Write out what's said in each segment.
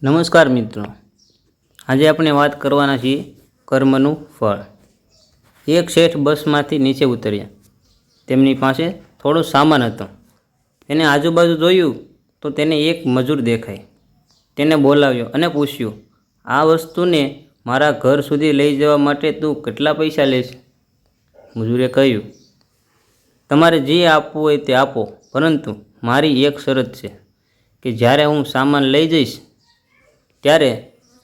નમસ્કાર મિત્રો, આજે આપણે વાત કરવાના છીએ કર્મનું ફળ। એક શેઠ બસમાંથી નીચે ઉતર્યા। તેમની પાસે થોડો સામાન હતો। તેને આજુબાજુ જોયું તો તેને એક મજૂર દેખાય। તેને બોલાવ્યો અને પૂછ્યું, આ વસ્તુને મારા ઘર સુધી લઈ જવા માટે તું કેટલા પૈસા લેશ? મજૂરે કહ્યું, તમારે જે આપવું હોય તે આપો, પરંતુ મારી એક શરત છે કે જ્યારે હું સામાન લઈ જઈશ ત્યારે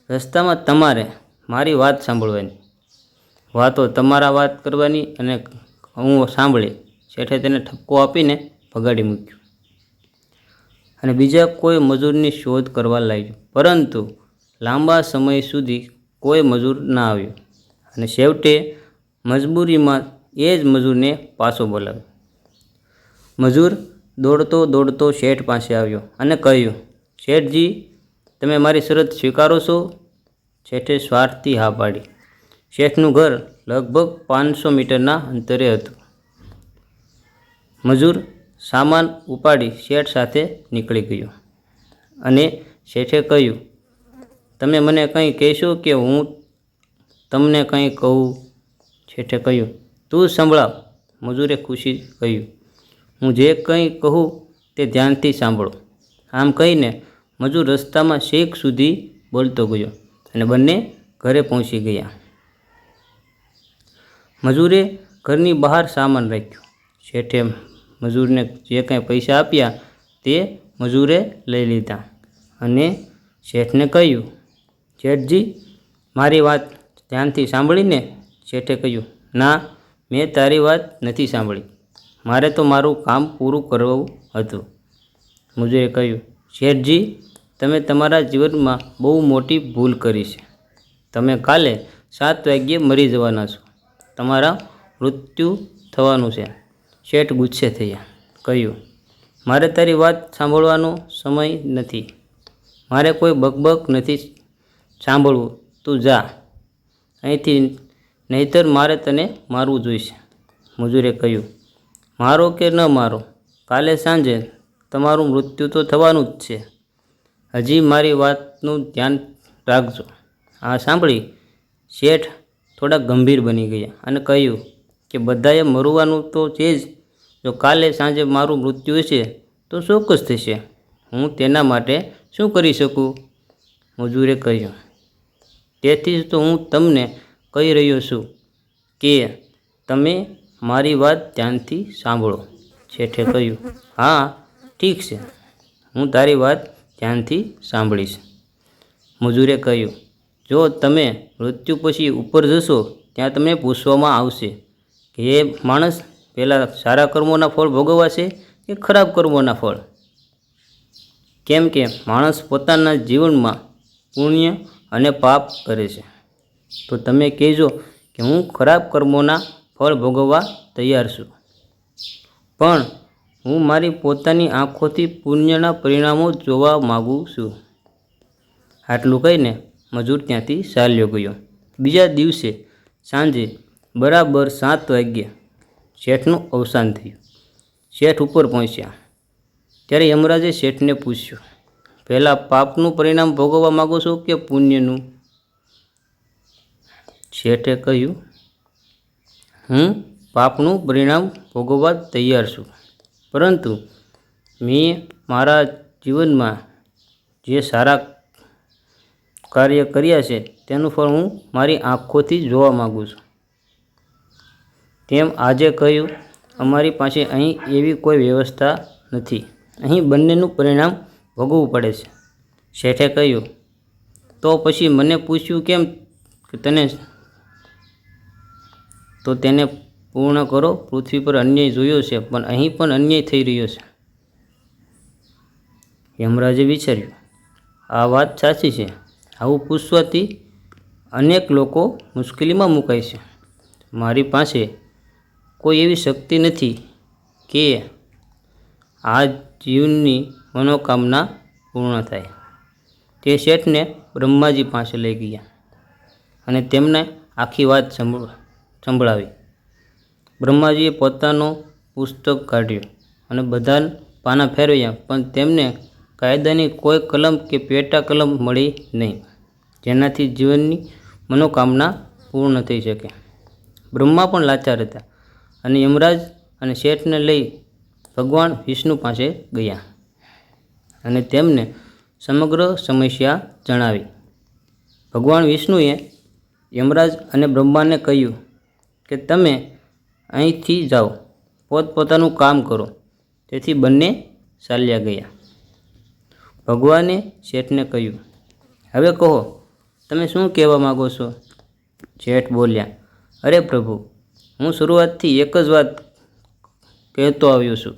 રસ્તામાં તમારે મારી વાત સાંભળવાની, વાતો તમારા વાત કરવાની અને હું સાંભળી। શેઠે તેને ઠપકો આપીને ભગાડી મૂક્યો અને બીજા કોઈ મજૂરની શોધ કરવા લાગ્યો, પરંતુ લાંબા સમય સુધી કોઈ મજૂર ના આવ્યો અને છેવટે મજબૂરીમાં એ જ મજૂરને પાછો બોલાવ્યો। મજૂર દોડતો દોડતો શેઠ પાસે આવ્યો અને કહ્યું, શેઠજી, તમે મારી શરત સ્વીકારો છો? શેઠે સ્વાર્થથી હા પાડી। શેઠનું ઘર લગભગ 500 મીટરના અંતરે હતું। મજૂર સામાન ઉપાડી શેઠ સાથે નીકળી ગયો અને શેઠે કહ્યું, તમે મને કંઈ કહેશો કે હું તમને કંઈ કહું? શેઠે કહ્યું, તું સંભળાવ। મજૂરે ખુશી કહ્યું, હું જે કંઈ કહું તે ધ્યાનથી સાંભળો। આમ કહીને મજૂર રસ્તામાં શેખ સુધી બોલતો ગયો અને બંને ઘરે પહોંચી ગયા। મજૂરે ઘરની બહાર સામાન રાખ્યો। શેઠે મજૂરને જે કંઈ પૈસા આપ્યા તે મજૂરે લઈ લીધા અને શેઠને કહ્યું, શેઠજી, મારી વાત ધ્યાનથી સાંભળીને? શેઠે કહ્યું, ના, મેં તારી વાત નથી સાંભળી, મારે તો મારું કામ પૂરું કરવું હતું। મજૂરે કહ્યું, શેઠજી, તમે તમારા જીવનમાં બહુ મોટી ભૂલ કરી છે। તમે કાલે 7 વાગ્યે મરી જવાના છો, તમારા મૃત્યુ થવાનું છે। શેઠ ગુસ્સે થયા, કહ્યું, મારે તારી વાત સાંભળવાનો સમય નથી, મારે કોઈ બકબક નથી સાંભળવું, તું જા અહીંથી, નહીંતર મારે તને મારવું જોઈશે। મજૂરે કહ્યું, મારો કે ન મારો, કાલે સાંજે તમારું મૃત્યુ તો થવાનું જ છે, હજી મારી વાતનું ધ્યાન રાખજો। આ સાંભળી શેઠ થોડા ગંભીર બની ગયા અને કહ્યું કે બધાએ મરવાનું તો છે જ, જો કાલે સાંજે મારું મૃત્યુ હશે તો ચોક્કસ થશે, હું તેના માટે શું કરી શકું? મજૂરે કહ્યું, તેથી જ તો હું તમને કહી રહ્યો છું કે તમે મારી વાત ધ્યાનથી સાંભળો। શેઠે કહ્યું, હા, ઠીક છે, હું તારી વાત ધ્યાનથી સાંભળીશ। મજૂરે કહ્યું, જો તમે મૃત્યુ પછી ઉપર જશો ત્યાં તમને પૂછવામાં આવશે કે એ માણસ પહેલાં સારા કર્મોના ફળ ભોગવવા છે કે ખરાબ કર્મોના ફળ? કેમ કે માણસ પોતાના જીવનમાં પુણ્ય અને પાપ કરે છે, તો તમે કહેજો કે હું ખરાબ કર્મોના ફળ ભોગવવા તૈયાર છું, પણ હું મારી પોતાની આંખોથી પુણ્યના પરિણામો જોવા માગું છું। આટલું કહીને મજૂર ત્યાંથી ચાલ્યો ગયો। બીજા દિવસે સાંજે બરાબર 7 વાગ્યે શેઠનું અવસાન થયું। શેઠ ઉપર પહોંચ્યા ત્યારે યમરાજે શેઠને પૂછ્યું, પહેલાં પાપનું પરિણામ ભોગવવા માગો છો કે પુણ્યનું? શેઠે કહ્યું, હું પાપનું પરિણામ ભોગવવા તૈયાર છું, પરંતુ મેં મારા જીવનમાં જે સારા કાર્ય કર્યા છે તેનું ફળ હું મારી આંખોથી જોવા માગું છું। તેમ આજે કહ્યું, અમારી પાસે અહીં એવી કોઈ વ્યવસ્થા નથી, અહીં બંનેનું પરિણામ ભોગવવું પડે છે। શેઠે કહ્યું, તો પછી મને પૂછ્યું કેમ કે તેને પૂર્ણ કરો। પૃથ્વી પર અન્યાય જોયો છે, પણ અહીં પણ અન્યાય થઈ રહ્યો છે। યમરાજે વિચાર્યું, આ વાત સાચી છે, આવું પૂછવાથી અનેક લોકો મુશ્કેલીમાં મુકાય છે। મારી પાસે કોઈ એવી શક્તિ નથી કે આ જીવની મનોકામના પૂર્ણ થાય। તે શેઠને બ્રહ્માજી પાસે લઈ ગયા અને તેમને આખી વાત સંભળાવી। બ્રહ્માજીએ પોતાનો પુસ્તક કાઢ્યો અને બધા પાના ફેરવ્યા, પણ તેમને કાયદાની કોઈ કલમ કે પેટા કલમ મળી નહીં, જેનાથી જીવનની મનોકામના પૂર્ણ થઈ શકે. બ્રહ્મા પણ લાચાર હતા અને યમરાજ અને શેઠને લઈ ભગવાન વિષ્ણુ પાસે ગયા અને તેમને સમગ્ર સમસ્યા જણાવી. ભગવાન વિષ્ણુએ યમરાજ અને બ્રહ્માને કહ્યું કે તમે અહીંથી જાઓ, પોતપોતાનું કામ કરો. તેથી બંને ચાલ્યા ગયા. ભગવાને શેઠને કહ્યું, હવે કહો, તમે શું કહેવા માગો છો? શેઠ બોલ્યા, અરે પ્રભુ, હું શરૂઆતથી એક જ વાત કહેતો આવ્યો છું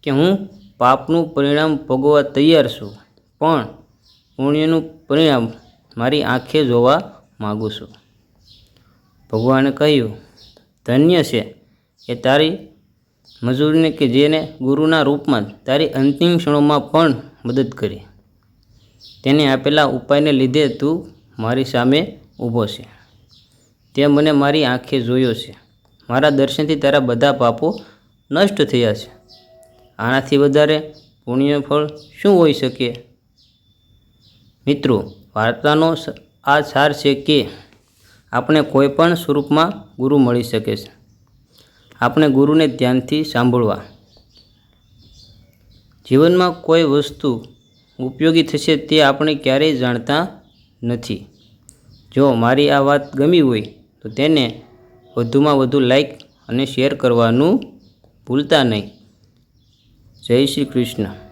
કે હું પાપનું પરિણામ ભોગવવા તૈયાર છું, પણ પુણ્યનું પરિણામ મારી આંખે જોવા માગું છું. ભગવાને કહ્યું, ધન્ય છે એ તારી મજૂરને કે જેને ગુરુના રૂપમાં તારી અંતિમ ક્ષણોમાં પણ મદદ કરી. તેને આપેલા ઉપાયને લીધે તું મારી સામે ઊભો છે. તે મને મારી આંખે જોયો છે. મારા દર્શનથી તારા બધા પાપો નષ્ટ થયા છે. આનાથી વધારે પુણ્ય ફળ શું હોઈ શકે? મિત્રો, વાર્તાનો આ સાર છે કે આપણે કોઈ પણ સ્વરૂપમાં ગુરુ મળી શકે છે. આપણે ગુરુને ધ્યાનથી સાંભળવા. જીવનમાં કોઈ વસ્તુ ઉપયોગી થશે તે આપણે ક્યારેય જાણતા નથી. જો મારી આ વાત ગમી હોય તો તેને વધુમાં વધુ લાઈક અને શેર કરવાનું ભૂલતા નહીં. જય શ્રી કૃષ્ણ.